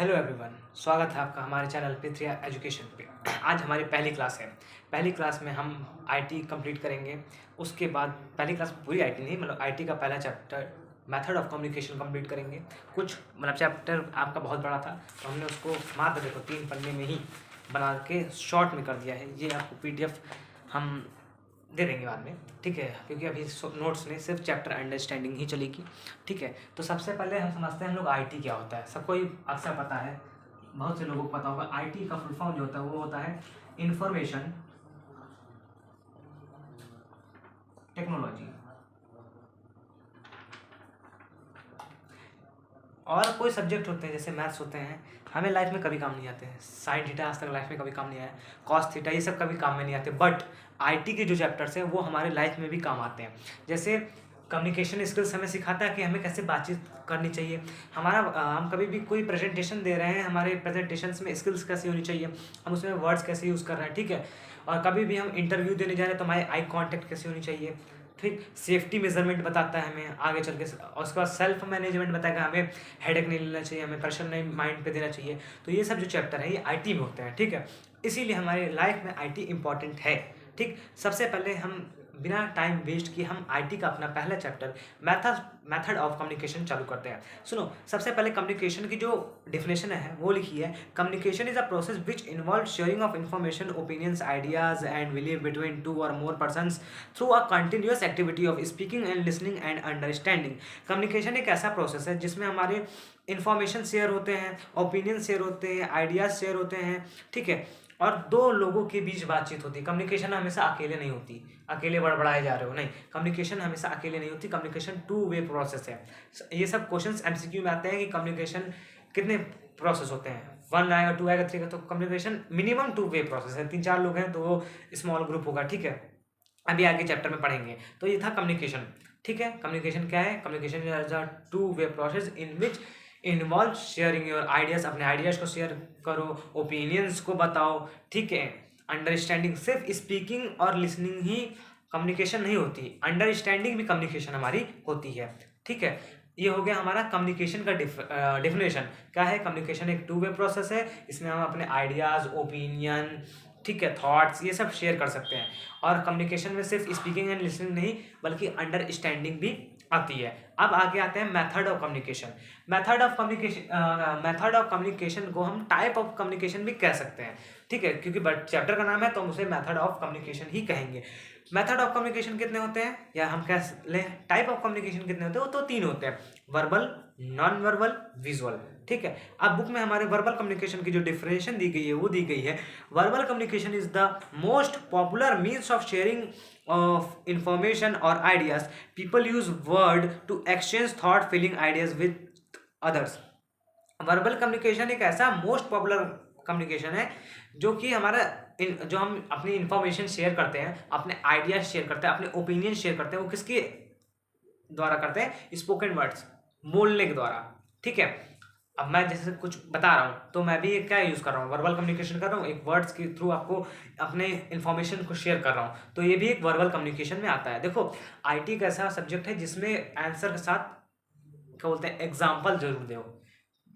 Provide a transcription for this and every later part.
Hello everyone, स्वागत है आपका हमारे चैनल पृथ्वी एजुकेशन पे। आज हमारी पहली क्लास है। पहली क्लास में हम आईटी कंप्लीट करेंगे। उसके बाद पहली क्लास पूरी आईटी नहीं, मतलब आईटी का पहला chapter method of communication complete करेंगे। कुछ मतलब चैप्टर आपका बहुत बड़ा था, तो हमने उसको मात्र देखो 3 पन्ने में ही बना के शॉर्ट में कर दिया है। ये आपको पीडीएफ हम दे देंगे बाद में, ठीक है, क्योंकि अभी नोट्स में सिर्फ चैप्टर अंडरस्टैंडिंग ही चलेगी, ठीक है। तो सबसे पहले हम समझते हैं हम लोग आईटी क्या होता है। सबको ही अक्सर पता है, बहुत से लोगों को पता होगा। आईटी का फुल फॉर्म जो होता है वो होता है इंफॉर्मेशन टेक्नोलॉजी। और कोई सब्जेक्ट होते हैं जैसे मैथ्स होते हैं, हमें लाइफ में कभी काम नहीं आते हैं। साइन थीटा आज तक लाइफ में कभी काम नहीं आया, कॉस थीटा ये सब कभी काम में नहीं आते। बट आईटी के जो चैप्टर्स हैं वो हमारे लाइफ में भी काम आते हैं। जैसे कम्युनिकेशन स्किल्स हमें सिखाता है कि हमें कैसे बातचीत करनी चाहिए। हम कभी भी कोई प्रेजेंटेशन दे रहे हैं, हमारे प्रेजेंटेशंस में स्किल्स कैसी होनी चाहिए, हम उसमें वर्ड्स कैसे यूज़ कर रहे हैं, ठीक है। और कभी भी हम इंटरव्यू देने जा रहे हैं तो हमारी आई कॉन्टैक्ट कैसी होनी चाहिए, ठीक। सेफ्टी मेजरमेंट बताता है हमें आगे चल के, और उसके बाद सेल्फ मैनेजमेंट बताएगा हमें हेडेक नहीं लेना चाहिए, हमें प्रेशर नहीं माइंड पे देना चाहिए। तो ये सब जो चैप्टर है ये आईटी में होते हैं, ठीक है। इसीलिए हमारे लाइफ में आईटी इंपॉर्टेंट है, ठीक। सबसे पहले हम बिना टाइम वेस्ट किए हम आईटी का अपना पहला चैप्टर मेथड ऑफ कम्युनिकेशन चालू करते हैं। सुनो, सबसे पहले कम्युनिकेशन की जो डेफिनेशन है वो लिखी है। Communication is a process which involve sharing of information, opinions, ideas and believe between 2 और more persons through a continuous activity of speaking and listening and understanding. Communication एक ऐसा प्रोसेस है जिसमें हमारे इन्फॉर्मेशन शेयर होते हैं, ओपिनियन शेयर होते हैं, आइडियाज शेयर होते हैं, ठीक है। और 2 लोगों के बीच बातचीत होती है। कम्युनिकेशन हमेशा अकेले नहीं होती, अकेले बड़बड़ाए जा रहे हो, नहीं। कम्युनिकेशन हमेशा अकेले नहीं होती, कम्युनिकेशन 2 वे प्रोसेस है। ये सब क्वेश्चंस एमसीक्यू में आते हैं कि कम्युनिकेशन कितने प्रोसेस होते हैं, 1 आएगा, 2 आएगा, 3 आएगा। तो कम्युनिकेशन मिनिमम 2 वे प्रोसेस है। 3-4 लोग हैं तो वो स्मॉल ग्रुप होगा, ठीक है। अभी आगे चैप्टर में पढ़ेंगे। तो ये था कम्युनिकेशन, ठीक है। कम्युनिकेशन क्या है? Communication is a 2 way process in which involve sharing your ideas. अपने आइडियाज को शेयर करो, ओपिनियंस को बताओ, ठीक है। अंडरस्टैंडिंग, सिर्फ स्पीकिंग और लिसनिंग ही कम्युनिकेशन नहीं होती, अंडरस्टैंडिंग भी कम्युनिकेशन हमारी होती है, ठीक है। ये हो गया हमारा कम्युनिकेशन का डेफिनेशन। क्या है? कम्युनिकेशन एक 2 वे प्रोसेस है। इसमें हम अपने आइडियाज, ओपिनियन, ठीक है, थॉट्स, ये सब शेयर कर सकते हैं। और कम्युनिकेशन में सिर्फ स्पीकिंग एंड लिसनिंग नहीं बल्कि अंडरस्टैंडिंग भी आती है। अब आगे आते हैं method of communication. Method of communication को हम टाइप ऑफ कम्युनिकेशन भी कह सकते हैं, ठीक है, क्योंकि चैप्टर का नाम है तो हम उसे मेथड ऑफ कम्युनिकेशन ही कहेंगे। मेथड ऑफ कम्युनिकेशन कितने होते हैं, या हम कह लें टाइप ऑफ कम्युनिकेशन कितने होते हैं? वो तो 3 होते हैं, वर्बल, नॉन वर्बल, विजुअल, ठीक है। अब बुक में हमारे वर्बल कम्युनिकेशन की जो डिफरेंशिएशन दी गई है वो दी गई है। Verbal communication is the most popular means of sharing of information or ideas. People use word to exchange thought, feeling, ideas with others. Verbal communication एक ऐसा मोस्ट पॉपुलर कम्युनिकेशन है जो कि हमारा जो हम अपनी इंफॉर्मेशन शेयर करते हैं, अपने आइडियाज शेयर करते हैं, अपने ओपिनियन शेयर करते हैं, वो किसके द्वारा करते हैं? स्पोकन वर्ड्स, बोलने के द्वारा, ठीक है। अब मैं जैसे कुछ बता रहा हूँ तो मैं भी क्या यूज़ कर रहा हूँ? वर्बल कम्युनिकेशन कर रहा हूँ, एक वर्ड्स के थ्रू आपको अपने इन्फॉर्मेशन को शेयर कर रहा हूँ, तो ये भी एक वर्बल कम्युनिकेशन में आता है। देखो, आईटी एक ऐसा सब्जेक्ट है जिसमें आंसर के साथ क्या बोलते हैं, एग्जाम्पल जरूर दो,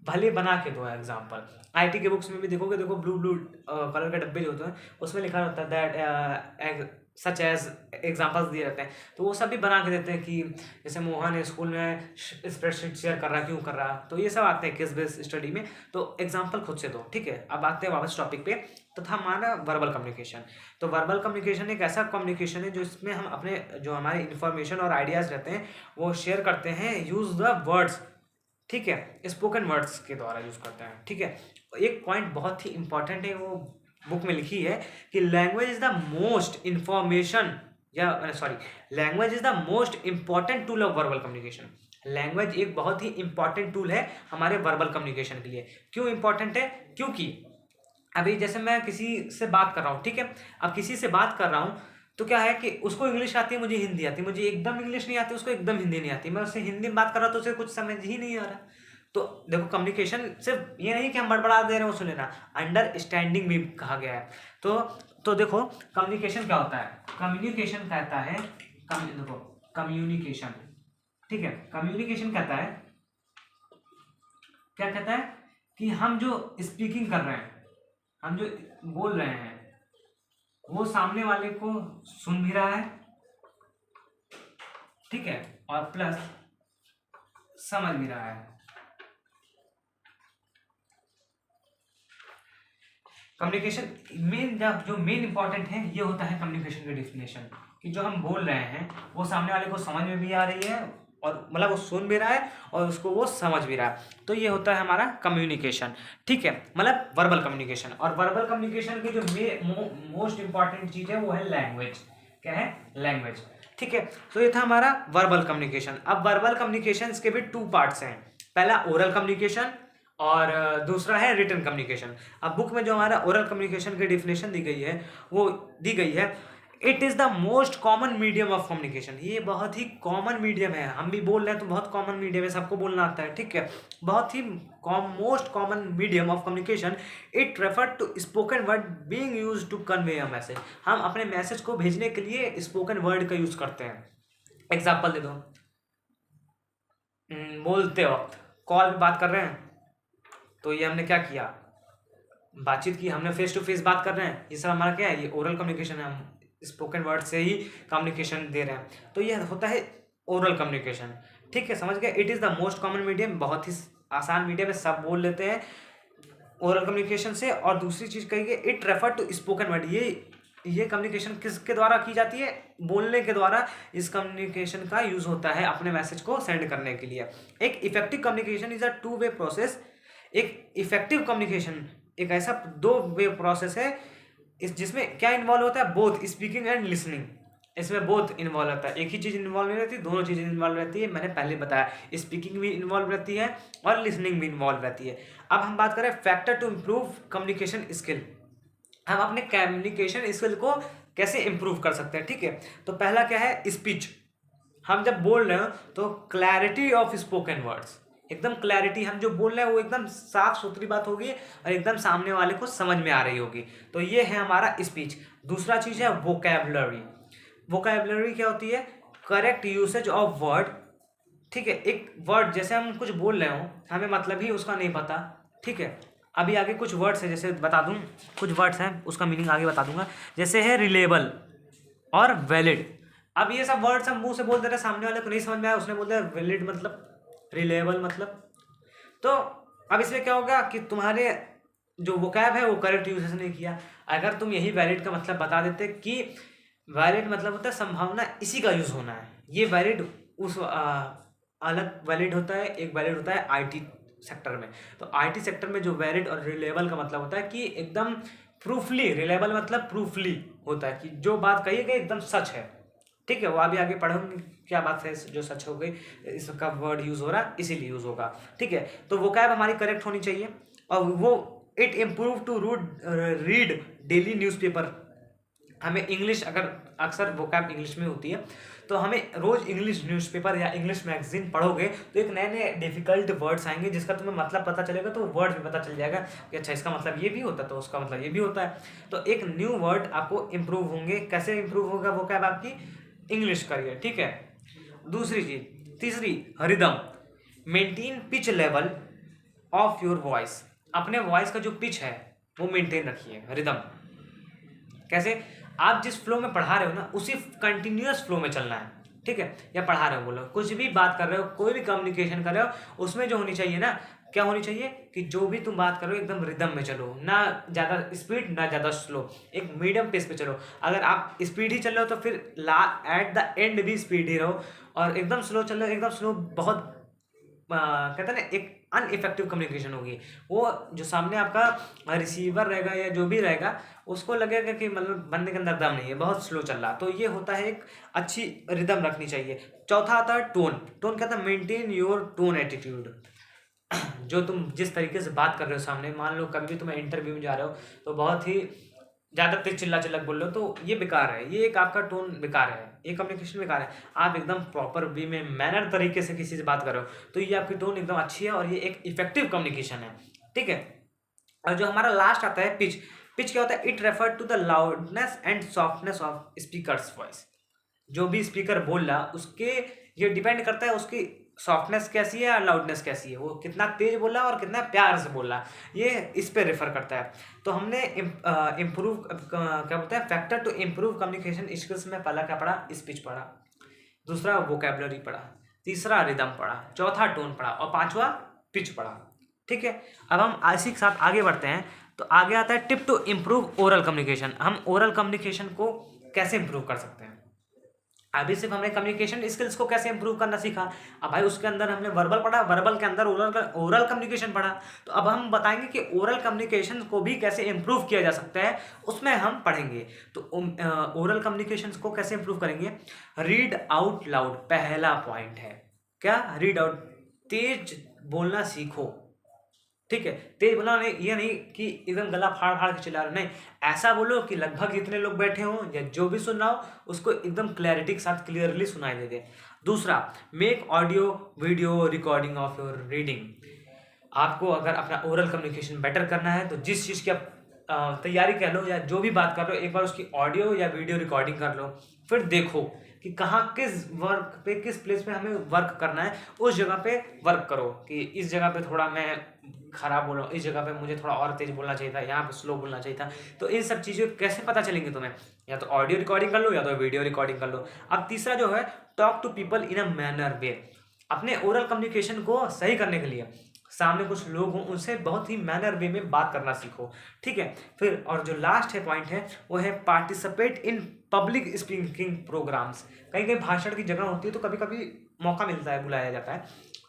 भले बना के दो एग्जाम्पल। आईटी के बुक्स में भी देखोगे, देखो ब्लू कलर के डब्बे जो होते हैं उसमें लिखा होता है दैट सच एज एग्जाम्पल्स दिए रहते हैं, तो वो सब भी बना के देते हैं कि जैसे मोहन स्कूल में स्प्रेडशीट शेयर कर रहा, क्यों कर रहा, तो ये सब आते हैं केस बेस्ड स्टडी में। तो एग्जाम्पल खुद से दो, ठीक है। अब आते हैं वापस टॉपिक पे, तो था हमारा वर्बल कम्युनिकेशन। तो वर्बल कम्युनिकेशन एक ऐसा कम्युनिकेशन है जो इसमें हम अपने जो हमारे इन्फॉर्मेशन और आइडियाज़ रहते हैं वो शेयर करते हैं, यूज़ द वर्ड्स, ठीक है, स्पोकन वर्ड्स के द्वारा यूज़ करते हैं, ठीक है। एक पॉइंट बहुत ही इंपॉर्टेंट है, वो बुक में लिखी है कि language is the most information, या sorry, language is the most important tool of verbal communication. Language एक बहुत ही इंपॉर्टेंट टूल है हमारे वर्बल कम्युनिकेशन के लिए। क्यों इंपॉर्टेंट है? क्योंकि अभी जैसे मैं किसी से बात कर रहा हूँ, ठीक है, अब किसी से बात कर रहा हूँ तो क्या है कि उसको इंग्लिश आती है, मुझे हिंदी आती है, मुझे एकदम इंग्लिश नहीं आती, उसको एकदम हिंदी नहीं आती, मैं उससे हिंदी में बात कर रहा हूँ तो उसे कुछ समझ ही नहीं आ रहा। तो देखो, कम्युनिकेशन सिर्फ ये नहीं कि हम बड़बड़ा दे रहे हैं वो सुन लेना, अंडरस्टैंडिंग भी कहा गया है। तो देखो, कम्युनिकेशन क्या होता है? कम्युनिकेशन कहता है, देखो कम्युनिकेशन, ठीक है, कम्युनिकेशन कहता है, क्या कहता है कि हम जो स्पीकिंग कर रहे हैं, हम जो बोल रहे हैं, वो सामने वाले को सुन भी रहा है, ठीक है, और प्लस समझ भी रहा है। कम्युनिकेशन मेन, जो मेन इंपॉर्टेंट है ये होता है कम्युनिकेशन का डेफिनेशन, कि जो हम बोल रहे हैं वो सामने वाले को समझ में भी आ रही है, और मतलब वो सुन भी रहा है और उसको वो समझ भी रहा है। तो ये होता है हमारा कम्युनिकेशन, ठीक है, मतलब वर्बल कम्युनिकेशन। और वर्बल कम्युनिकेशन की जो मोस्ट इंपॉर्टेंट चीज़ है वो है लैंग्वेज। क्या है? लैंग्वेज, ठीक है। तो ये था हमारा वर्बल कम्युनिकेशन। अब वर्बल कम्युनिकेशन के भी 2 पार्ट्स हैं, पहला ओरल कम्युनिकेशन और दूसरा है रिटन कम्युनिकेशन। अब बुक में जो हमारा ओरल कम्युनिकेशन की डेफिनेशन दी गई है वो दी गई है, it is the most common medium of communication. ये बहुत ही कॉमन मीडियम है, हम भी बोल रहे हैं तो बहुत कॉमन मीडियम है, सबको बोलना आता है, ठीक है, बहुत ही most common medium of communication. It refer to spoken word being used to convey a message. हम अपने मैसेज को भेजने के लिए स्पोकन वर्ड का यूज़ करते हैं। एग्जाम्पल दे दो, बोलते वक्त कॉल पे बात कर रहे हैं तो ये हमने क्या किया, बातचीत की, हमने फेस टू फेस बात कर रहे हैं, ये सब हमारा क्या है, ये ओरल कम्युनिकेशन है, हम स्पोकन वर्ड से ही कम्युनिकेशन दे रहे हैं, तो ये होता है ओरल कम्युनिकेशन, ठीक है, समझ गए। It is the most common medium, बहुत ही आसान मीडियम है, सब बोल लेते हैं ओरल कम्युनिकेशन से। और दूसरी चीज़ कही गई, it refer to spoken word, ये कम्युनिकेशन किसके द्वारा की जाती है, बोलने के द्वारा इस कम्युनिकेशन का यूज़ होता है अपने मैसेज को सेंड करने के लिए। एक effective communication is a 2 way process. एक इफेक्टिव कम्युनिकेशन एक ऐसा 2 वे प्रोसेस है जिसमें क्या इन्वॉल्व होता है, बोथ स्पीकिंग एंड लिसनिंग। इसमें बोथ इन्वॉल्व होता है, एक ही चीज़ इन्वॉल्व नहीं रहती, दोनों चीज़ें इन्वॉल्व रहती है। मैंने पहले बताया, स्पीकिंग भी इन्वॉल्व रहती है और लिसनिंग भी इन्वॉल्व रहती है। अब हम बात करें factor to improve communication skill, हम अपने कम्युनिकेशन स्किल को कैसे इम्प्रूव कर सकते हैं, ठीक है। तो पहला क्या है, स्पीच। हम जब बोल रहे हो तो क्लैरिटी ऑफ स्पोकन वर्ड्स, एकदम क्लैरिटी, हम जो बोल रहे हैं वो एकदम साफ सुथरी बात होगी और एकदम सामने वाले को समझ में आ रही होगी, तो ये है हमारा स्पीच। दूसरा चीज़ है वोकैबुलरी। वोकैबुलरी क्या होती है, करेक्ट यूसेज ऑफ वर्ड, ठीक है। एक वर्ड जैसे हम कुछ बोल रहे हो, हमें मतलब ही उसका नहीं पता, ठीक है, अभी आगे कुछ वर्ड्स है, जैसे बता दूं, कुछ वर्ड्स हैं उसका मीनिंग आगे बता दूंगा, जैसे है रिलेबल और वैलिड। अब ये सब वर्ड्स हम मुंह से बोल दे रहे हैं, सामने वाले को नहीं समझ में आया, उसने बोल दिया वैलिड मतलब, रिलेबल मतलब, तो अब इसमें क्या होगा कि तुम्हारे जो वोकैब है वो करेक्ट यूजेस नहीं किया। अगर तुम यही वैलिड का मतलब बता देते कि वैलिड मतलब होता है संभावना, इसी का यूज़ होना है, ये वैलिड उस अलग वैलिड होता है, एक वैलिड होता है आईटी सेक्टर में। तो आईटी सेक्टर में जो वैलिड और रिलेबल का मतलब होता है कि एकदम प्रूफली, रिलेबल मतलब प्रूफली होता है कि जो बात कही गई एकदम सच है, ठीक है। वो अभी आगे पढ़ोगे क्या बात है जो सच हो गई, इसका वर्ड यूज़ हो रहा इसीलिए यूज़ होगा, ठीक है। तो वोकैब हमारी करेक्ट होनी चाहिए, और वो it improve to read daily newspaper. हमें इंग्लिश, अगर अक्सर वोकैब इंग्लिश में होती है, तो हमें रोज़ इंग्लिश न्यूज़पेपर या इंग्लिश मैगजीन पढ़ोगे तो एक नए नए डिफिकल्ट वर्ड्स आएंगे जिसका तुम्हें मतलब पता चलेगा, तो वर्ड भी पता चल जाएगा कि अच्छा इसका मतलब ये भी होता है, तो उसका मतलब ये भी होता है। तो एक न्यू वर्ड आपको इम्प्रूव होंगे। कैसे इम्प्रूव होगा वोकैब आपकी, इंग्लिश करिए, ठीक है। दूसरी चीज, तीसरी rhythm, maintain pitch level of your voice. अपने वॉइस का जो पिच है वो मेंटेन रखिए, रिदम। कैसे, आप जिस फ्लो में पढ़ा रहे हो ना उसी कंटिन्यूअस फ्लो में चलना है, ठीक है। या पढ़ा रहे हो, बोलो कुछ भी बात कर रहे हो, कोई भी कम्युनिकेशन कर रहे हो, उसमें जो होनी चाहिए ना, क्या होनी चाहिए कि जो भी तुम बात करो एकदम रिदम में चलो, ना ज़्यादा स्पीड ना ज़्यादा स्लो, एक मीडियम पेस पे चलो। अगर आप स्पीड ही चल रहे हो तो फिर एट द एंड भी स्पीड ही रहो, और एकदम स्लो चल रहे हो, एकदम स्लो बहुत कहते हैं ना एक अनइफेक्टिव कम्युनिकेशन होगी। वो जो सामने आपका रिसीवर रहेगा या जो भी रहेगा उसको लगेगा कि मतलब बंदे के अंदर दम नहीं है, बहुत स्लो चल रहा। तो ये होता है एक अच्छी रिदम रखनी चाहिए। चौथा आता है टोन। टोन कहता है मेंटेन योर टोन एटीट्यूड। जो तुम जिस तरीके से बात कर रहे हो सामने, मान लो कभी भी तुम इंटरव्यू में जा रहे हो तो बहुत ही ज़्यादा तेज चिल्ला चिल्ला बोल रहे हो, तो ये बेकार है, ये एक आपका टोन बेकार है, ये कम्युनिकेशन बेकार है। आप एकदम प्रॉपर वे में मैनर तरीके से किसी से बात कर रहे हो तो ये आपकी टोन एकदम अच्छी है और ये एक इफेक्टिव कम्युनिकेशन है, ठीक है। और जो हमारा लास्ट आता है पिच। पिच क्या होता है, it refer to the loudness and softness of speakers voice. जो भी स्पीकर बोल रहा उसके, ये डिपेंड करता है उसकी सॉफ्टनेस कैसी है और लाउडनेस कैसी है, वो कितना तेज बोल रहा है और कितना प्यार से बोल रहा है, ये इस पे रेफर करता है। तो हमने इम्प्रूव क्या बोलते हैं factor to improve communication skills में पहला क्या पढ़ा, स्पीच पढ़ा, दूसरा वोकेबलरी पढ़ा, तीसरा रिदम पढ़ा, चौथा टोन पढ़ा और पांचवा पिच पढ़ा। ठीक है, अब हम इसी के साथ आगे बढ़ते हैं। तो आगे आता है tip to improve oral communication. हम ओरल कम्युनिकेशन को कैसे इम्प्रूव कर सकते हैं। अभी सिर्फ हमने कम्युनिकेशन स्किल्स को कैसे इंप्रूव करना सीखा, अब भाई उसके अंदर हमने वर्बल पढ़ा, वर्बल के अंदर ओरल कम्युनिकेशन पढ़ा, तो अब हम बताएंगे कि ओरल कम्युनिकेशन को भी कैसे इंप्रूव किया जा सकता है, उसमें हम पढ़ेंगे। तो ओरल कम्युनिकेशन को कैसे इंप्रूव करेंगे, रीड आउट लाउड पहला पॉइंट है। क्या, रीड आउट, तेज बोलना सीखो। ठीक है, तेज बोलना नहीं, ये नहीं कि एकदम गला फाड़ फाड़ के चिल्ला रहे, नहीं, ऐसा बोलो कि लगभग जितने लोग बैठे हों या जो भी सुन रहा हो उसको एकदम क्लैरिटी के साथ क्लियरली सुनाई दे दे। दूसरा, make audio video recording of your reading. आपको अगर अपना ओरल कम्युनिकेशन बेटर करना है तो जिस चीज़ की आप तैयारी कर लो या जो भी बात कर लो, एक बार उसकी ऑडियो या वीडियो रिकॉर्डिंग कर लो, फिर देखो कि कहाँ किस वर्क पे, किस प्लेस पे हमें वर्क करना है, उस जगह पे वर्क करो कि इस जगह पे थोड़ा मैं खराब बोल रहा हूँ, इस जगह पे मुझे थोड़ा और तेज बोलना चाहिए था, यहाँ पे स्लो बोलना चाहिए था। तो इन सब चीज़ें कैसे पता चलेंगे तुम्हें, या तो ऑडियो रिकॉर्डिंग कर लो या तो वीडियो रिकॉर्डिंग कर लो। अब तीसरा जो है, talk to people in a manner way. अपने ओरल कम्युनिकेशन को सही करने के लिए सामने कुछ लोग हों उनसे बहुत ही मैनर वे में बात करना सीखो। ठीक है, फिर और जो लास्ट है पॉइंट है वो है participate in public speaking programmes. कहीं कहीं भाषण की जगह होती है तो कभी कभी मौका मिलता है, बुलाया जाता है,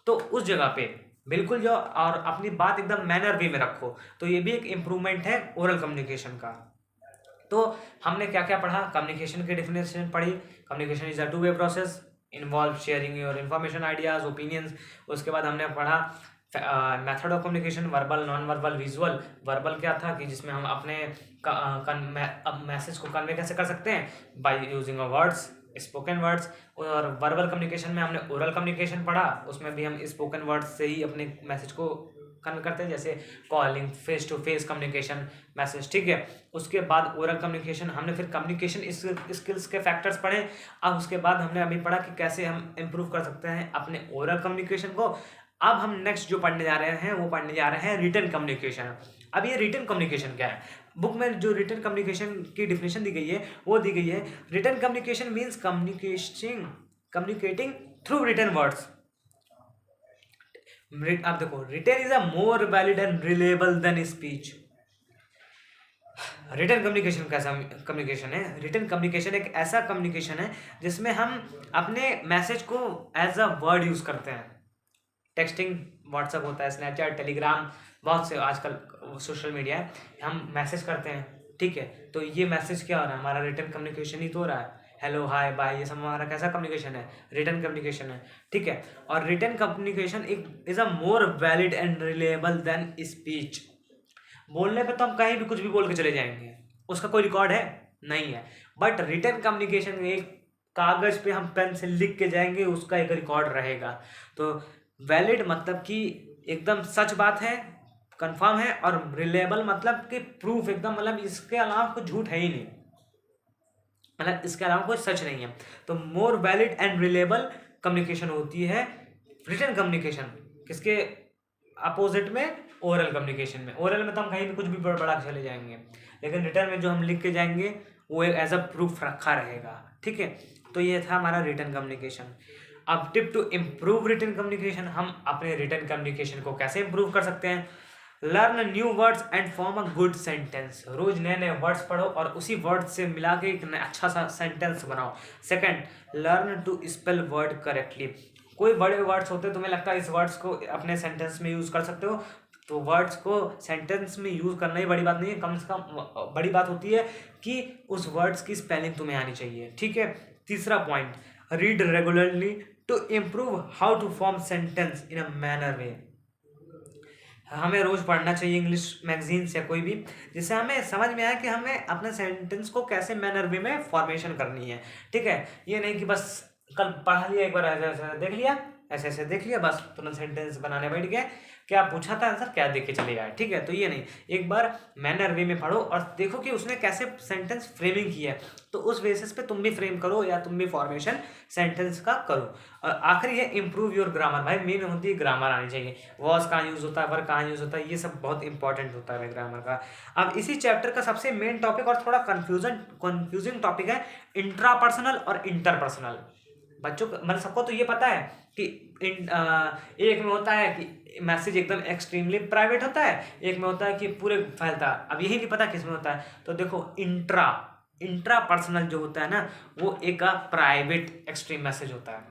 तो उस जगह पे बिल्कुल जाओ और अपनी बात एकदम मैनर वे में रखो। तो ये भी एक इम्प्रूवमेंट है ओरल कम्युनिकेशन का। तो हमने क्या क्या पढ़ा, कम्युनिकेशन की डेफिनेशन पढ़ी, communication is a two way process, involve sharing your information, ideas, opinions. उसके बाद हमने पढ़ा method of communication, verbal, non verbal, visual. Verbal क्या था कि जिसमें हम अपने मैसेज को कन्वे कैसे कर सकते हैं, by using words, spoken words. और वर्बल कम्युनिकेशन में हमने ओरल कम्युनिकेशन पढ़ा, उसमें भी हम स्पोकन वर्ड्स से ही अपने मैसेज को कन्वे करते हैं, जैसे calling, face to face communication message. ठीक है, उसके बाद ओरल कम्युनिकेशन हमने फिर कम्युनिकेशन स्किल्स के फैक्टर्स पढ़े। अब उसके बाद हमने अभी पढ़ा कि कैसे हम इम्प्रूव कर सकते हैं अपने ओरल कम्युनिकेशन को। अब हम नेक्स्ट जो पढ़ने जा रहे हैं वो पढ़ने जा रहे हैं रिटन कम्युनिकेशन। अब ये रिटन कम्युनिकेशन क्या है, बुक में जो रिटन कम्युनिकेशन की डिफिनेशन दी गई है वो दी गई है, written communication means communicating through written words. अब देखो, written is a more valid and reliable than speech. Written communication कैसा कम्युनिकेशन है, रिटन कम्युनिकेशन एक ऐसा कम्युनिकेशन है जिसमें हम अपने मैसेज को एज अ वर्ड यूज करते हैं। टेक्सटिंग, व्हाट्सएप होता है, स्नैपचैट, टेलीग्राम, बहुत से आजकल सोशल मीडिया है, हम मैसेज करते हैं। ठीक है, तो ये मैसेज क्या हो रहा है, हमारा रिटन कम्युनिकेशन ही तो हो रहा है। हेलो, हाय, बाय, ये सब हमारा कैसा कम्युनिकेशन है, रिटन कम्युनिकेशन है। ठीक है, और रिटन कम्युनिकेशन एक is a more valid and reliable than speech. बोलने पे तो हम कहीं भी कुछ भी बोल के चले जाएंगे, उसका कोई रिकॉर्ड है नहीं है, बट रिटन कम्युनिकेशन में एक कागज पे हम पेन से लिख के जाएंगे, उसका एक रिकॉर्ड रहेगा। तो वैलिड मतलब कि एकदम सच बात है, कंफर्म है, और रिलेबल मतलब कि प्रूफ एकदम, मतलब इसके अलावा कुछ झूठ है ही नहीं, मतलब इसके अलावा कोई सच नहीं है। तो मोर वैलिड एंड रिलेबल कम्युनिकेशन होती है रिटन कम्युनिकेशन, किसके अपोजिट में, ओरल कम्युनिकेशन में। ओरल में तो हम कहीं भी कुछ भी बड़ा के चले जाएंगे, लेकिन रिटर्न में जो हम लिख के जाएंगे वो एज अ प्रूफ रखा रहेगा। ठीक है, तो ये था हमारा रिटन कम्युनिकेशन। अब tip to improve written communication, हम अपने रिटन कम्युनिकेशन को कैसे इम्प्रूव कर सकते हैं, learn new words and form a good sentence. रोज नए नए वर्ड्स पढ़ो और उसी वर्ड से मिला के एक अच्छा सा सेंटेंस बनाओ। Second, learn to spell word correctly. कोई बड़े वर्ड्स होते हैं, तुम्हें लगता है इस वर्ड्स को अपने सेंटेंस में यूज कर सकते हो, तो वर्ड्स को सेंटेंस में यूज करना ही बड़ी बात नहीं है, कम से कम बड़ी बात होती है कि उस वर्ड्स की स्पेलिंग तुम्हें आनी चाहिए। ठीक है, तीसरा point, read regularly to improve how to form sentence in a manner way. हमें रोज पढ़ना चाहिए इंग्लिश मैगजीन्स या कोई भी, जिससे हमें समझ में आए कि हमें अपने सेंटेंस को कैसे मैनर वे में फॉर्मेशन करनी है। ठीक है, ये नहीं कि बस कल पढ़ा लिया, एक बार ऐसा देख लिया ऐसे ऐसे देख लिया, बस तुरंत सेंटेंस बनाने बैठ गए, क्या पूछा था आंसर क्या देख के चले आए, ठीक है। तो ये नहीं, एक बार मैनर वे में पढ़ो और देखो कि उसने कैसे सेंटेंस फ्रेमिंग की है, तो उस बेसिस पे तुम भी फ्रेम करो या तुम भी फॉर्मेशन सेंटेंस का करो। आखिरी है इम्प्रूव योर ग्रामर। भाई मेन होती है ग्रामर आनी चाहिए, वॉज कहाँ यूज होता है, वर कहाँ यूज होता है, ये सब बहुत इंपॉर्टेंट होता है ग्रामर का। अब इसी चैप्टर का सबसे मेन टॉपिक और थोड़ा कंफ्यूजिंग टॉपिक है इंट्रापर्सनल और इंटरपर्सनल। बच्चों को मतलब सबको तो ये पता है कि एक में होता है कि मैसेज एकदम एक्सट्रीमली प्राइवेट होता है, एक में होता है कि पूरे फैलता है। अब यही नहीं पता किस में होता है, तो देखो इंट्रा पर्सनल जो होता है ना, वो एक प्राइवेट एक्सट्रीम मैसेज होता है।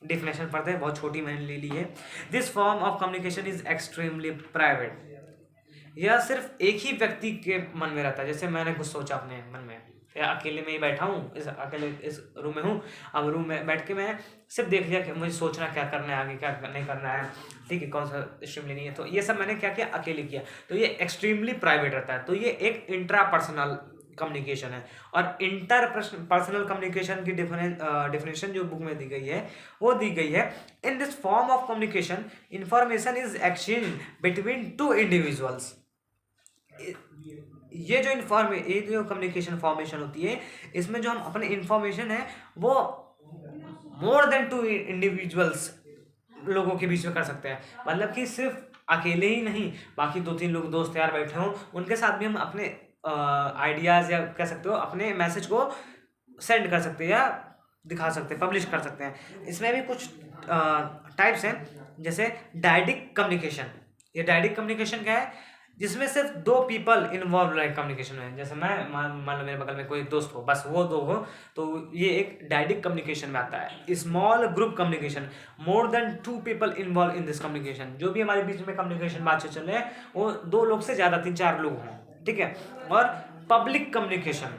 डिफिनेशन पढ़ते हैं, बहुत छोटी मैंने ले ली है। This form of communication is extremely private. यह सिर्फ एक ही व्यक्ति के मन में रहता है, जैसे मैंने कुछ सोचा अपने मन में, या अकेले में ही बैठा हूँ, इस रूम में हूँ, अब रूम में बैठ के मैं सिर्फ देख लिया कि मुझे सोचना क्या करना है, आगे क्या नहीं करना है, ठीक है, कौन सा स्ट्रीम लेनी है, तो ये सब मैंने क्या किया, अकेले किया, तो ये एक्सट्रीमली प्राइवेट रहता है। तो ये एक इंट्रापर्सनल कम्युनिकेशन है। और इंटर पर्सनल कम्युनिकेशन की डिफिनेशन जो बुक में दी गई है, वो दी गई है, in this form of communication information is exchange between two individuals. ये जो कम्युनिकेशन फॉर्मेशन होती है, इसमें जो हम अपने इंफॉर्मेशन है वो मोर देन टू इंडिविजुअल्स लोगों के बीच में कर सकते हैं। मतलब कि सिर्फ अकेले ही नहीं, बाकी 2-3 लोग दोस्त यार बैठे हों, उनके साथ भी हम अपने आइडियाज़ या कह सकते हो अपने मैसेज को सेंड कर सकते हैं या दिखा सकते हैं, पब्लिश कर सकते हैं। इसमें भी कुछ टाइप्स हैं, जैसे डायडिक कम्युनिकेशन। ये डायडिक कम्युनिकेशन क्या है, जिसमें सिर्फ 2 पीपल इन्वॉल्व रहे कम्युनिकेशन में। जैसे मैं मान लो मेरे बगल में कोई दोस्त हो, बस वो 2 हो, तो ये एक डायडिक कम्युनिकेशन में आता है। Small group communication, more than 2 people involve in this communication. जो भी हमारे बीच में कम्युनिकेशन बातचीत चल रहे हैं, वो 2 लोग से ज़्यादा 3-4 लोग हों, ठीक है। और public communication,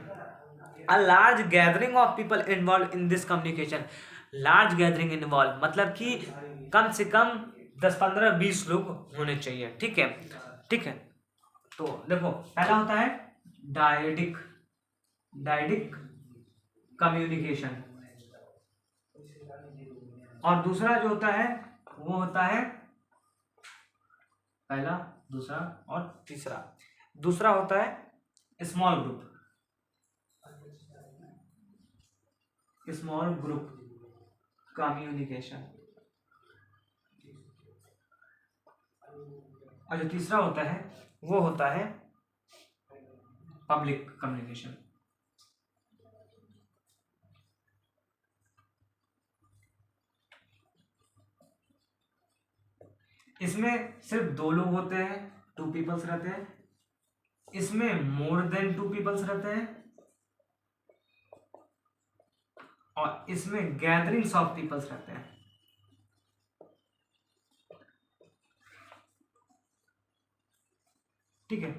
a large gathering of people involve in this communication. Large gathering involve मतलब कि कम से कम 10-15-20 लोग होने चाहिए, ठीक है, ठीक है। तो देखो पहला होता है डायडिक कम्युनिकेशन, और दूसरा जो होता है वो होता है पहला, दूसरा और तीसरा। दूसरा होता है स्मॉल ग्रुप कम्युनिकेशन, और जो तीसरा होता है वो होता है पब्लिक कम्युनिकेशन। इसमें सिर्फ 2 लोग होते हैं, 2 पीपल्स रहते हैं। इसमें मोर देन 2 पीपल्स रहते हैं, और इसमें गैदरिंग्स ऑफ पीपल्स रहते हैं, ठीक है।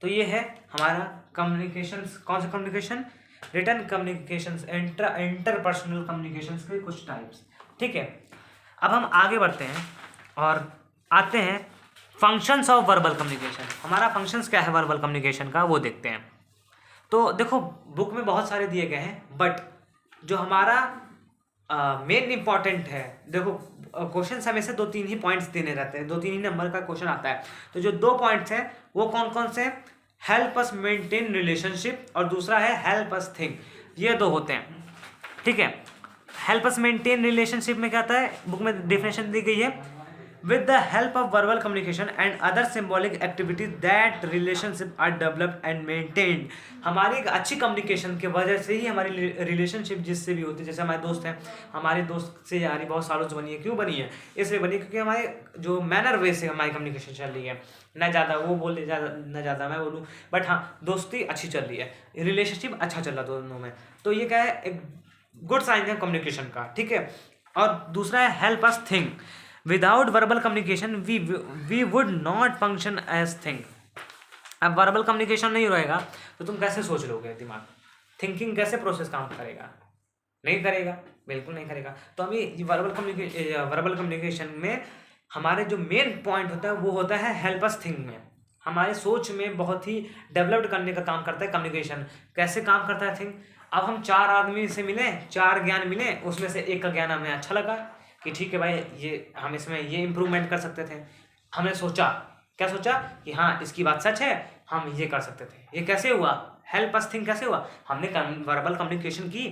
तो ये है हमारा कम्युनिकेशंस। कौन सा communication? Written communications, interpersonal communications के कुछ टाइप्स, ठीक है। अब हम आगे बढ़ते हैं और आते हैं फंक्शंस ऑफ वर्बल कम्युनिकेशन। हमारा फंक्शंस क्या है वर्बल कम्युनिकेशन का, वो देखते हैं। तो देखो बुक में बहुत सारे दिए गए हैं, बट जो हमारा मेन इंपॉर्टेंट है, देखो क्वेश्चन हमें से 2-3 ही पॉइंट्स देने रहते हैं, 2-3 ही नंबर का क्वेश्चन आता है। तो जो 2 पॉइंट्स हैं वो कौन कौन से हैं? हेल्प अस मेंटेन रिलेशनशिप, और दूसरा है हेल्प अस थिंक। ये 2 होते हैं, ठीक है। हेल्प अस मेंटेन रिलेशनशिप में क्या आता है, बुक में डेफिनेशन दी गई है, with the help of verbal communication and other symbolic activities that relationship are developed and maintained। हमारी एक अच्छी कम्युनिकेशन की वजह से ही हमारी रिलेशनशिप जिससे भी होती है, जैसे हमारे दोस्त हैं, हमारे दोस्त से यारी बहुत सालों से बनी है। क्यों बनी है? इसलिए बनी है क्योंकि हमारे जो मैनर वे से हमारी कम्युनिकेशन चल रही है, ना ज़्यादा वो बोले ना ज़्यादा मैं बोलूँ, बट हाँ दोस्ती अच्छी चल रही है, रिलेशनशिप अच्छा चल रहा दोनों में। तो ये क्या है, एक गुड साइन है कम्युनिकेशन का, ठीक है। और दूसरा है help us think. Without verbal communication we would not function as think. अब वर्बल कम्युनिकेशन नहीं रहेगा तो तुम कैसे सोच लोगे, दिमाग थिंकिंग कैसे प्रोसेस काम करेगा? नहीं करेगा, बिल्कुल नहीं करेगा। तो हमें वर्बल कम्युनिकेशन में हमारे जो मेन पॉइंट होता है वो होता है हेल्प अस थिंक में। हमारे सोच में बहुत ही डेवलप्ड करने का काम करता है कम्युनिकेशन। कैसे काम करता है थिंक? अब हम 4 आदमी से मिले, 4 ज्ञान मिले, उसमें से एक का ज्ञान हमें अच्छा लगा कि ठीक है भाई ये हम इसमें ये इम्प्रूवमेंट कर सकते थे। हमने सोचा, क्या सोचा कि हाँ इसकी बात सच है, हम ये कर सकते थे। ये कैसे हुआ? हेल्प अस थिंक कैसे हुआ? हमने वर्बल कम्युनिकेशन की,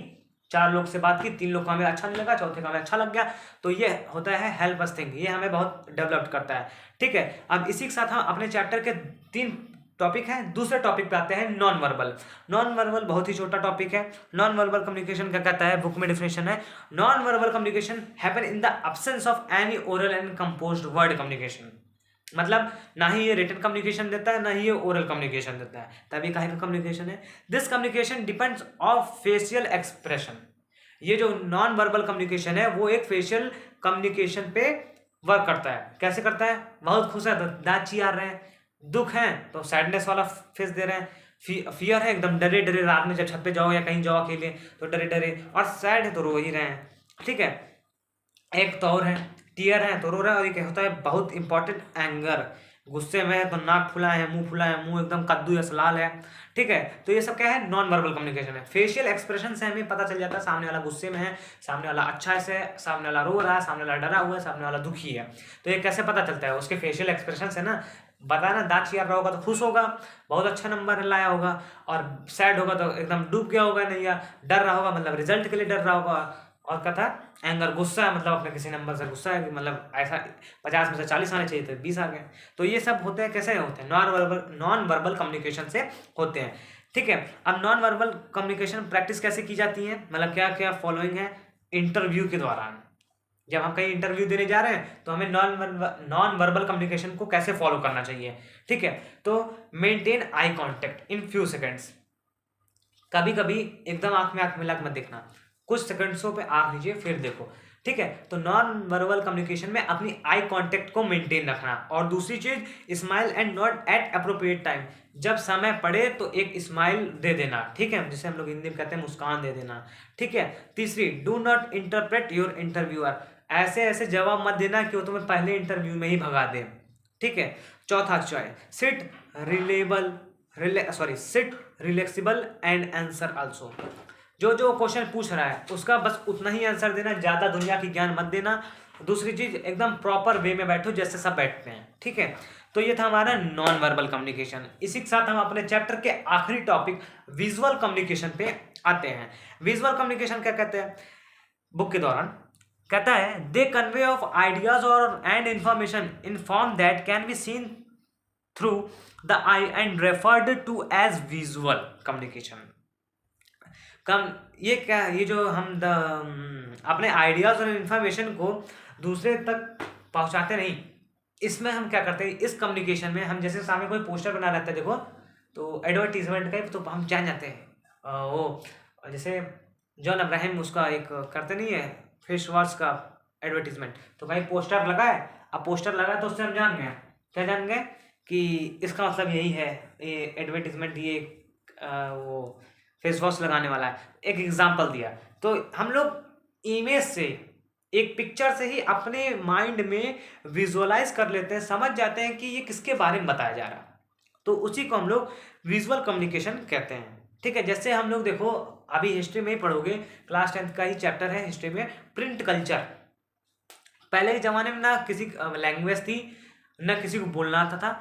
4 लोग से बात की, 3 लोग को हमें अच्छा नहीं लगा, चौथे का हमें अच्छा लग गया, तो ये होता है हेल्प अस थिंक। ये हमें बहुत डेवलप करता है, ठीक है। अब इसी के साथ हम अपने चैप्टर के 3 टॉपिक है, दूसरे टॉपिक पे आते हैं नॉन वर्बल। नॉन वर्बल बहुत ही छोटा टॉपिक है। नॉन वर्बल कम्युनिकेशन क्या कहता है, बुक में डिफिनेशन है, non verbal communication happen in the absence of any oral and composed word communication. मतलब ना ही ये रिटन कम्युनिकेशन देता है, ना ही ये ओरल कम्युनिकेशन देता है, तभी काहे का कम्युनिकेशन है। This communication depends of facial expression. ये जो नॉन वर्बल कम्युनिकेशन है वो एक फेशियल कम्युनिकेशन पे वर्क करता है। कैसे करता है? बहुत खुश है तो दांत चियार रहे हैं, दुख है तो सैडनेस वाला फेस दे रहे हैं, फियर है एकदम डरे डरे, रात में जब छत पे जाओ या कहीं जाओ अकेले तो डरे डरे, और सैड है तो रो ही रहे हैं, ठीक है। एक तो और है टीयर है तो रो रहा है, और एक होता है बहुत इंपॉर्टेंट एंगर, गुस्से में है तो नाक फुला है, मुंह एकदम कद्दू या लाल है, ठीक है। तो ये सब क्या है? नॉन वर्बल कम्युनिकेशन है। फेशियल एक्सप्रेशन से हमें पता चल जाता है सामने वाला गुस्से में है, सामने वाला अच्छा है, सामने वाला रो रहा है, सामने वाला डरा हुआ है, सामने वाला दुखी है। तो ये कैसे पता चलता है? उसके फेशियल एक्सप्रेशन से ना। बताना, दांत चियार रहा होगा तो खुश होगा, बहुत अच्छा नंबर लाया होगा, और सैड होगा तो एकदम डूब गया होगा नहीं, या डर रहा होगा मतलब रिजल्ट के लिए डर रहा होगा। और क्या था? एंगर, गुस्सा है मतलब अपने किसी नंबर से गुस्सा है कि मतलब ऐसा 50 में से 40 आने चाहिए थे 20 आ गए। तो ये सब होते हैं, कैसे होते हैं? नॉन वर्बल कम्युनिकेशन से होते हैं, ठीक है। अब नॉन वर्बल कम्युनिकेशन प्रैक्टिस कैसे की जाती है, मतलब क्या क्या फॉलोइंग है। इंटरव्यू के दौरान, जब हम कहीं इंटरव्यू देने जा रहे हैं तो हमें नॉन वर्बल कम्युनिकेशन को कैसे फॉलो करना चाहिए, ठीक है। तो maintain eye contact in few seconds. कभी कभी एकदम आंख में आंख मिला के मत देखना, कुछ सेकंड्सों पे आंख लीजिए फिर देखो, ठीक है। तो नॉन वर्बल कम्युनिकेशन में अपनी आई कांटेक्ट को मेंटेन रखना, और दूसरी चीज smile and not at appropriate time. जब समय पड़े तो एक स्माइल दे देना, ठीक है, जिसे हम लोग हिंदी में कहते हैं मुस्कान दे देना, ठीक है। तीसरी, do not interpret your interviewer. ऐसे ऐसे जवाब मत देना कि वो तुम्हें पहले इंटरव्यू में ही भगा दे, ठीक है। चौथा choice, sit relaxable and answer also. जो जो क्वेश्चन पूछ रहा है उसका बस उतना ही आंसर देना, ज्यादा दुनिया की ज्ञान मत देना। दूसरी चीज, एकदम प्रॉपर वे में बैठो जैसे सब बैठते हैं, ठीक है। तो ये था हमारा नॉन वर्बल कम्युनिकेशन। इसी के साथ हम अपने चैप्टर के आखिरी टॉपिक विजुअल कम्युनिकेशन पे आते हैं। विजुअल कम्युनिकेशन क्या कहते हैं? बुक के दौरान कहता है, दे कन्वे ऑफ आइडियाज और and information in form that can be seen through the eye and referred to as visual communication. ये क्या, ये जो हम अपने आइडियाज और इंफॉर्मेशन को दूसरे तक पहुंचाते नहीं, इसमें हम क्या करते हैं, इस कम्युनिकेशन में हम जैसे सामने कोई पोस्टर बना रहता है देखो, तो एडवर्टीजमेंट का, तो हम जान जाते हैं वो जैसे जॉन अब्राहम उसका एक करते नहीं है फेस वॉश का एडवर्टीजमेंट, तो भाई पोस्टर लगा है, अब पोस्टर लगा है तो उससे हम जान गए, क्या जान गए कि इसका मतलब यही है, ये एडवर्टीजमेंट, ये वो फेस वॉश लगाने वाला है। एक एग्जाम्पल दिया, तो हम लोग इमेज से, एक पिक्चर से ही अपने माइंड में विजुअलाइज कर लेते हैं, समझ जाते हैं कि ये किसके बारे में बताया जा रहा है, तो उसी को हम लोग विजुअल कम्युनिकेशन कहते हैं, ठीक है। जैसे हम लोग देखो, अभी हिस्ट्री में ही पढ़ोगे, क्लास 10th का ही चैप्टर है हिस्ट्री में, प्रिंट कल्चर। पहले के जमाने में ना किसी लैंग्वेज थी, ना किसी को बोलना आता था,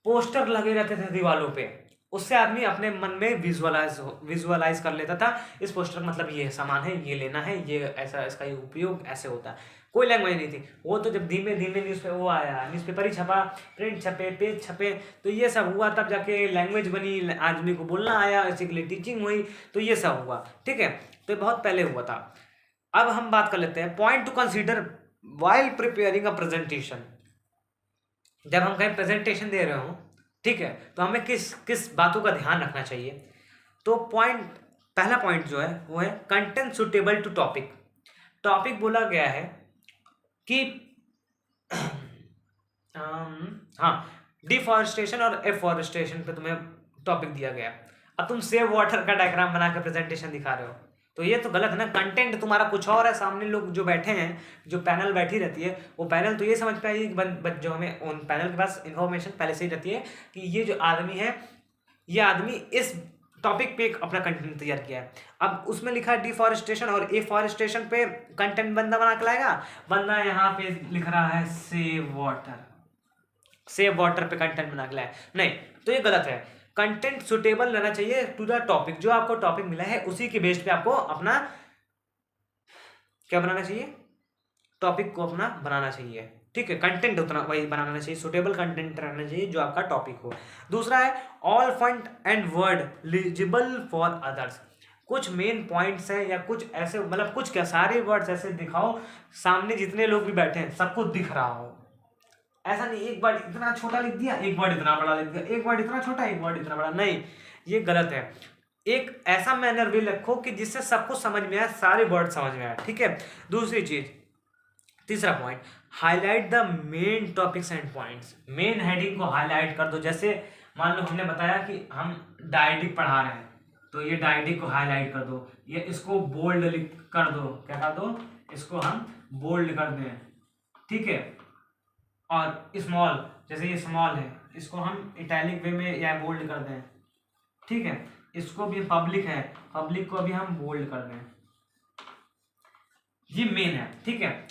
पोस्टर लगे रहते थे दीवारों पे, उससे आदमी अपने मन में विजुअलाइज कर लेता था, इस पोस्टर का मतलब ये सामान है, ये लेना है, ये ऐसा, इसका ये उपयोग ऐसे होता है। कोई लैंग्वेज नहीं थी, वो तो जब धीमे धीमे न्यूज़पेपर ही छपा, प्रिंट छपे, पेज छपे, तो ये सब हुआ, तब जाके लैंग्वेज बनी, आदमी को बोलना आया, इसी के लिए टीचिंग हुई, तो ये सब हुआ, ठीक है। तो ये बहुत पहले हुआ था। अब हम बात कर लेते हैं point two consider while preparing a presentation. जब हम कहीं प्रेजेंटेशन दे रहे हो, ठीक है, तो हमें किस किस बातों का ध्यान रखना चाहिए। तो पहला पॉइंट जो है वो है content suitable to topic. Topic बोला गया है कि हाँ, डिफॉरेस्टेशन और एफॉरेस्टेशन पे तुम्हें टॉपिक दिया गया। अब तुम सेव वाटर का डायग्राम बना के प्रेजेंटेशन दिखा रहे हो, तो ये तो गलत है ना। कंटेंट तुम्हारा कुछ और है, सामने लोग जो बैठे हैं, जो पैनल बैठी रहती है, वो पैनल तो ये समझ पाएगी कि जो हमें उन पैनल के पास इंफॉर्मेशन पहले से ही रहती है कि ये जो आदमी है, ये आदमी इस टॉपिक पे एक अपना कंटेंट तैयार किया है। अब उसमें लिखा है डिफॉरेस्टेशन और एफॉरेस्टेशन पे कंटेंट बंदा बना के लाएगा। बंदा यहाँ पे लिख रहा है सेव वाटर पे कंटेंट बना के लाए, नहीं तो ये गलत है। कंटेंट सुटेबल रहना चाहिए टू द टॉपिक, जो आपको टॉपिक मिला है उसी के बेस पे आपको अपना क्या बनाना चाहिए, टॉपिक को अपना बनाना चाहिए, ठीक है। कंटेंट उतना वही बनाना चाहिए, सुटेबल कंटेंट रहना चाहिए जो आपका टॉपिक हो। दूसरा है all font and word legible for others. कुछ मेन पॉइंट्स हैं या कुछ ऐसे, मतलब कुछ क्या, सारे वर्ड्स ऐसे दिखाओ सामने जितने लोग भी बैठे हैं सबको दिख रहा हो। ऐसा नहीं एक वर्ड इतना छोटा लिख दिया, एक वर्ड इतना बड़ा लिख दिया, एक वर्ड इतना छोटा, एक वर्ड इतना बड़ा, नहीं ये गलत है। एक ऐसा मैनर भी रखो कि जिससे सबको समझ में आए, सारे वर्ड समझ में आए, ठीक है। दूसरी चीज, तीसरा point, highlight the main topics and points. Main heading को हाईलाइट कर दो। जैसे मान लो हमने बताया कि हम डायडिक पढ़ा रहे हैं, तो ये डायडिक को हाईलाइट कर दो, ये इसको बोल्ड कर दो, क्या कर दो, इसको हम बोल्ड कर दें, ठीक है। और स्मॉल, जैसे ये स्मॉल है, इसको हम इटैलिक वे में या बोल्ड कर दें, ठीक है। इसको भी पब्लिक है, पब्लिक को भी हम बोल्ड कर दें, ये मेन है, ठीक है।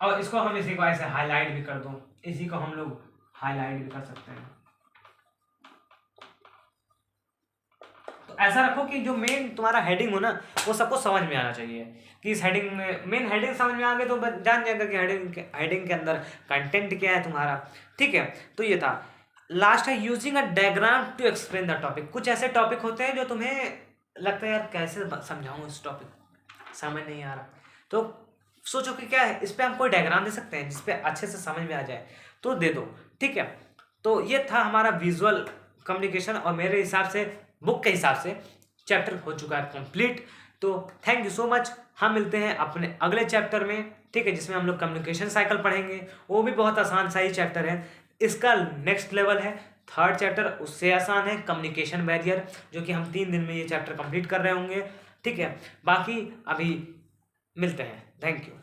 और इसको हम इसी को ऐसे हाईलाइट भी कर दो, इसी को हम लोग हाईलाइट भी कर सकते हैं। तो ऐसा रखो कि जो मेन तुम्हारा हेडिंग हो ना वो सबको समझ में आना चाहिए कि इस हेडिंग में, मेन हेडिंग समझ में आ गए तो जान जाएगा कि हेडिंग के अंदर कंटेंट क्या है तुम्हारा, ठीक है। तो ये था। लास्ट है using a diagram to explain the topic. कुछ ऐसे टॉपिक होते हैं जो तुम्हें लगता है यार कैसे समझाऊं, इस टॉपिक समझ नहीं आ रहा, तो सोचो कि क्या है, इस पे हम कोई डायग्राम दे सकते हैं जिसपे अच्छे से समझ में आ जाए, तो दे दो, ठीक है। तो ये था हमारा विजुअल कम्युनिकेशन, और मेरे हिसाब से बुक के हिसाब से चैप्टर हो चुका है कंप्लीट। तो थैंक यू सो मच, हम मिलते हैं अपने अगले चैप्टर में, ठीक है, जिसमें हम लोग कम्युनिकेशन साइकिल पढ़ेंगे। वो भी बहुत आसान सा ही चैप्टर है, इसका नेक्स्ट लेवल है थर्ड चैप्टर, उससे आसान है कम्युनिकेशन बैरियर, जो कि हम 3 दिन में ये चैप्टर कंप्लीट कर रहे होंगे, ठीक है। बाकी अभी मिलते हैं, थैंक यू।